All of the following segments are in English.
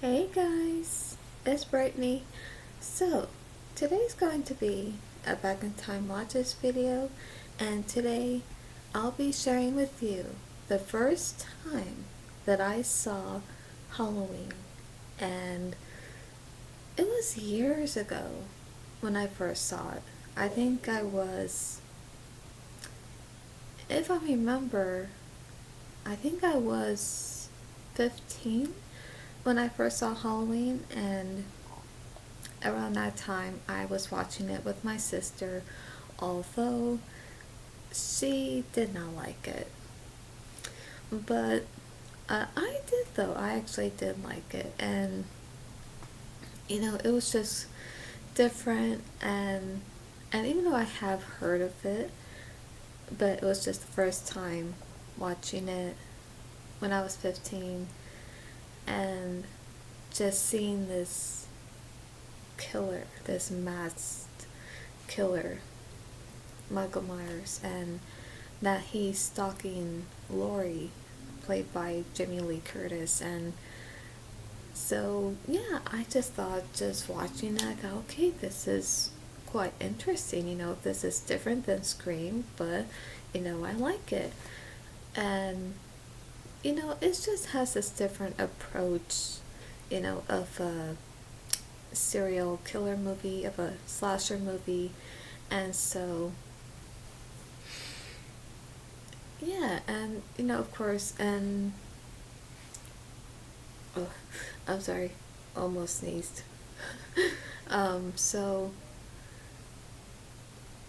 Hey guys, it's Brittany. So, today's going to be a Back in Time Watches video, and today I'll be sharing with you the first time that I saw Halloween. And it was years ago when I first saw it. I think I was, if I remember, I think I was 15 when I first saw Halloween, and around that time I was watching it with my sister, although she did not like it. But I did, though. I actually did like it, and it was just different, and even though I have heard of it, but it was just the first time watching it when I was 15, and just seeing this killer, this masked killer, Michael Myers, and that he's stalking Laurie, played by Jamie Lee Curtis. And so, yeah, I just thought, just watching that, I thought, okay, this is quite interesting. This is different than Scream, but, I like it. And, it just has this different approach, of a serial killer movie, of a slasher movie. And so, yeah, and of course, and oh, I'm sorry, almost sneezed. So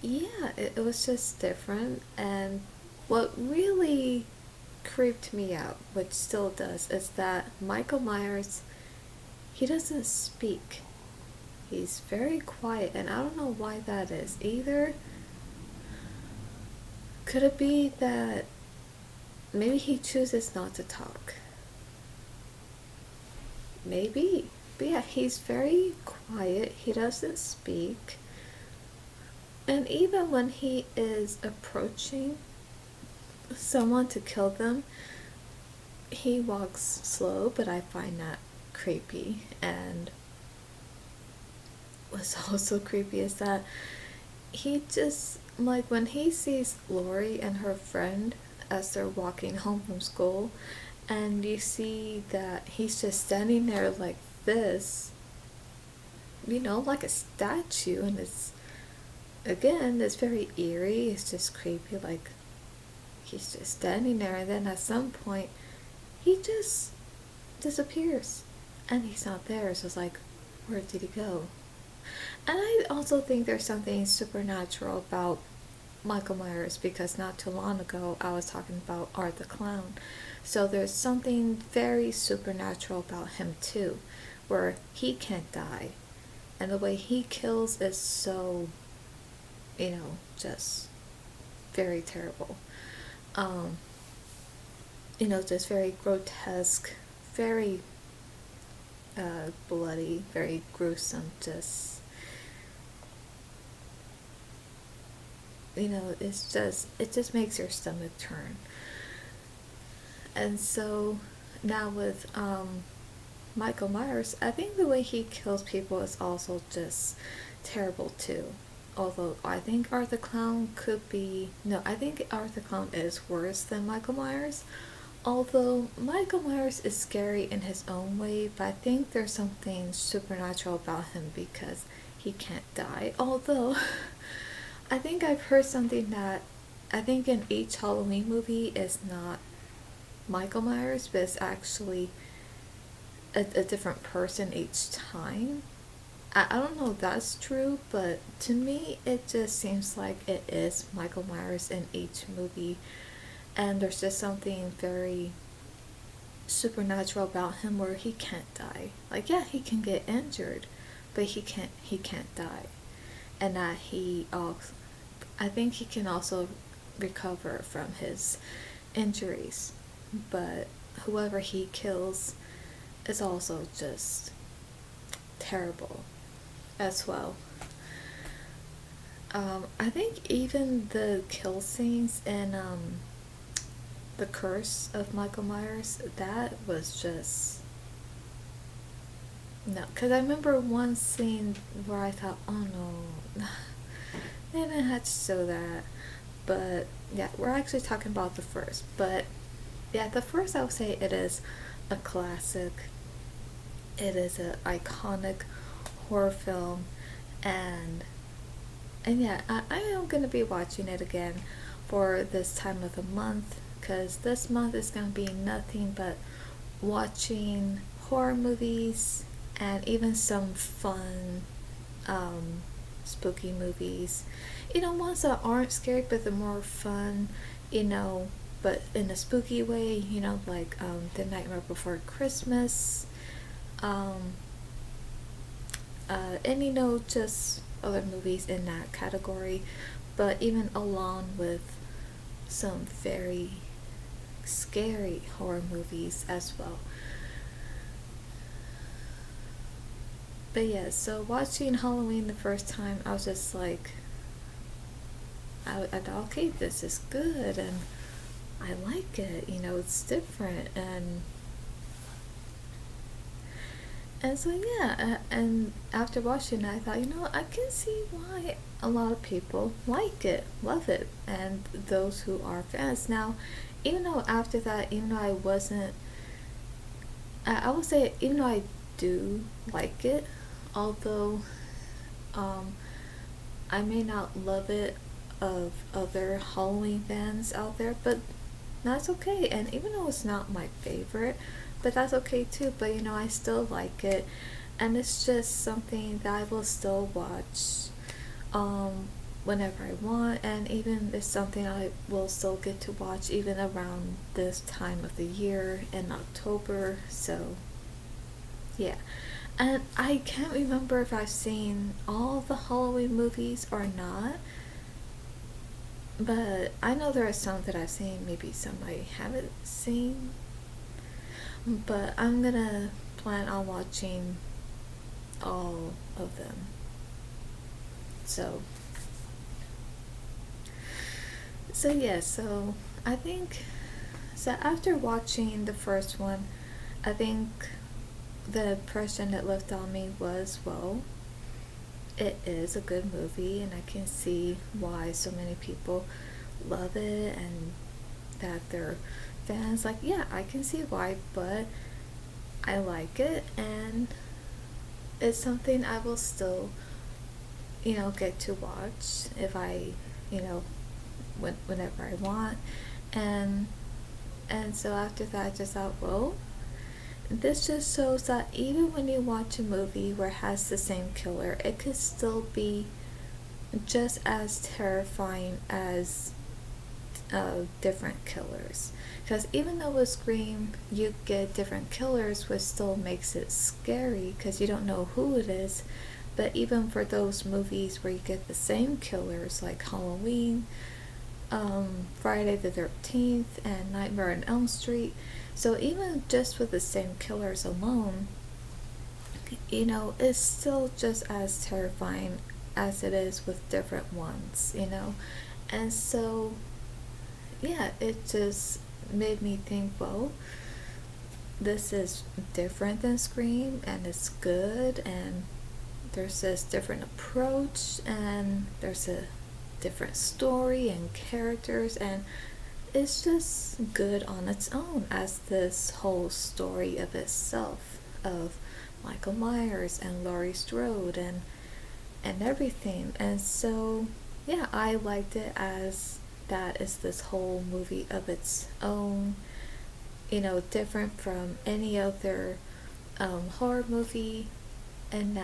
yeah, it was just different, and what really creeped me out, which still does, is that Michael Myers, he doesn't speak. He's very quiet, and I don't know why that is. Either could it be that maybe he chooses not to talk? Maybe. But yeah, he's very quiet. He doesn't speak. And even when he is approaching someone to kill them, he walks slow, but I find that creepy. And what's also creepy is that he just, like, when he sees Laurie and her friend as they're walking home from school, and you see that he's just standing there like this, like a statue, and it's very eerie. It's just creepy, like he's just standing there, and then at some point he just disappears, and he's not there. So it's like, where did he go? And I also think there's something supernatural about Michael Myers, because not too long ago I was talking about Art the Clown. So there's something very supernatural about him too, where he can't die. And the way he kills is so, just very terrible. Um, just very grotesque, very bloody, very gruesome, just it just makes your stomach turn. And so now with Michael Myers, I think the way he kills people is also just terrible too. Although I think Art the Clown could be, no, I think Art the Clown is worse than Michael Myers. Although Michael Myers is scary in his own way, but I think there's something supernatural about him because he can't die. Although I think I've heard something that I think in each Halloween movie is not Michael Myers, but it's actually a different person each time. I don't know if that's true, but to me it just seems like it is Michael Myers in each movie, and there's just something very supernatural about him where he can't die. Like, yeah, he can get injured, but he can't die. And that he also, I think he can also recover from his injuries, but whoever he kills is also just terrible as well. I think even the kill scenes in The Curse of Michael Myers, that was just No, because I remember one scene where I thought, oh no, they didn't have to show that. But yeah, we're actually talking about the first. But yeah, the first I would say it is a classic. It is an iconic horror film, and yeah, I am gonna be watching it again for this time of the month because this month is gonna be nothing but watching horror movies and even some fun, um, spooky movies. Ones that aren't scary but they're more fun, you know, but in a spooky way, like The Nightmare Before Christmas, um, and just other movies in that category, but even along with some very scary horror movies as well. But yeah, so watching Halloween the first time, I was just like, I thought, okay, this is good, and I like it. It's different, and so yeah, and after watching it, I thought, I can see why a lot of people like it, love it, and those who are fans. Now, even though after that, even though I wasn't, I would say, even though I do like it, although um, I may not love it of other Halloween fans out there, but that's okay. And even though it's not my favorite, but that's okay too. But I still like it, and it's just something that I will still watch whenever I want, and even it's something I will still get to watch even around this time of the year in October. So yeah. And I can't remember if I've seen all the Halloween movies or not, but I know there are some that I've seen, maybe some I haven't seen. But I'm gonna plan on watching all of them. So, yeah, so I think, so after watching the first one, I think the impression it left on me was, well, it is a good movie, and I can see why so many people love it and that they're fans. Like, yeah, I can see why, but I like it, and it's something I will still, get to watch if I, you know, whenever I want. And so after that, I just thought, well, this just shows that even when you watch a movie where it has the same killer, it could still be just as terrifying as different killers. Because even though with Scream you get different killers, which still makes it scary because you don't know who it is. But even for those movies where you get the same killers, like Halloween, Friday the 13th, and Nightmare on Elm Street, so even just with the same killers alone, it's still just as terrifying as it is with different ones. And so, yeah, it just made me think, well, this is different than Scream, and it's good, and there's this different approach, and there's a different story and characters, and it's just good on its own as this whole story of itself, of Michael Myers and Laurie Strode and everything. And so, yeah, I liked it as that is this whole movie of its own, different from any other horror movie, and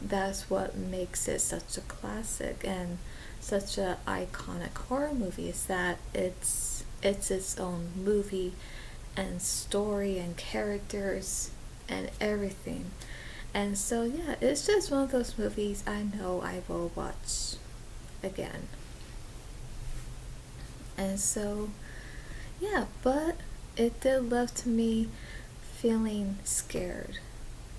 that's what makes it such a classic and such a iconic horror movie, is that it's its own movie and story and characters and everything. And so, yeah, it's just one of those movies I know I will watch again. And so, yeah, but it did left me feeling scared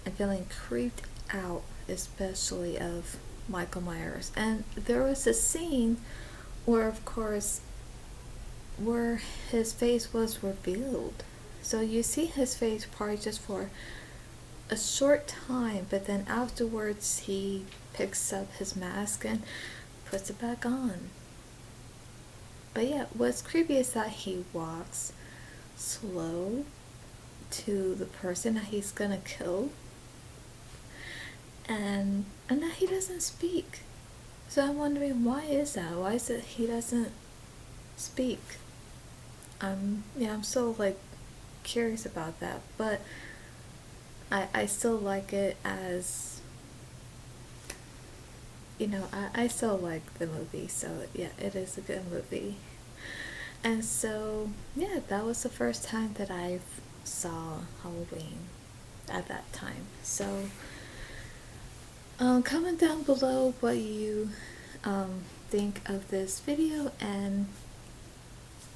and feeling creeped out, especially of Michael Myers. And there was a scene where, of course, where his face was revealed. So you see his face probably just for a short time, but then afterwards he picks up his mask and puts it back on. But yeah, what's creepy is that he walks slow to the person that he's gonna kill, and that he doesn't speak. So I'm wondering, why is that? Why is it he doesn't speak? I'm so like curious about that, but I still like it as, I still like the movie, so yeah, it is a good movie. And so, yeah, that was the first time that I saw Halloween at that time. So, comment down below what you think of this video, and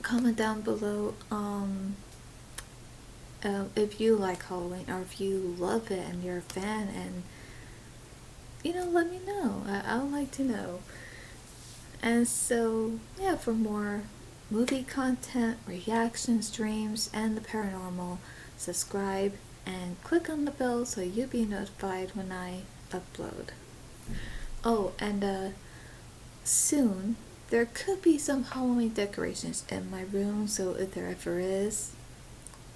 comment down below if you like Halloween, or if you love it and you're a fan, and let me know. I would like to know. And so, yeah, for more movie content, reactions, dreams, and the paranormal, subscribe and click on the bell so you'll be notified when I upload. Oh, and soon there could be some Halloween decorations in my room, so if there ever is,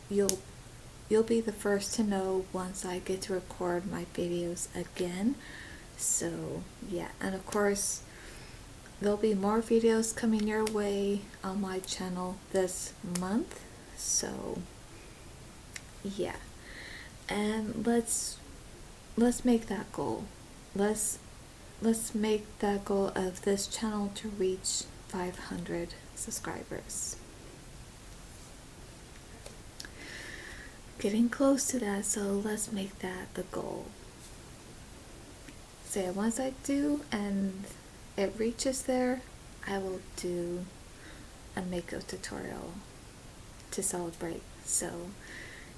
you'll be the first to know once I get to record my videos again. So yeah, and of course there'll be more videos coming your way on my channel this month. So yeah, and let's make that goal. Let's make that goal of this channel to reach 500 subscribers. Getting close to that, so let's make that the goal. So yeah, once I do and it reaches there, I will do a makeup tutorial to celebrate. So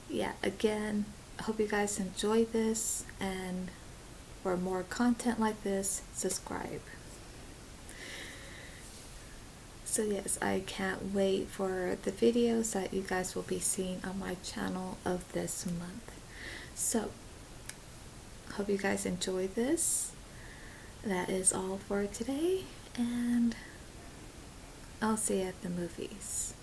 yeah, again, I hope you guys enjoy this, and for more content like this, subscribe. So yes, I can't wait for the videos that you guys will be seeing on my channel of this month. So hope you guys enjoy this. That is all for today, and I'll see you at the movies.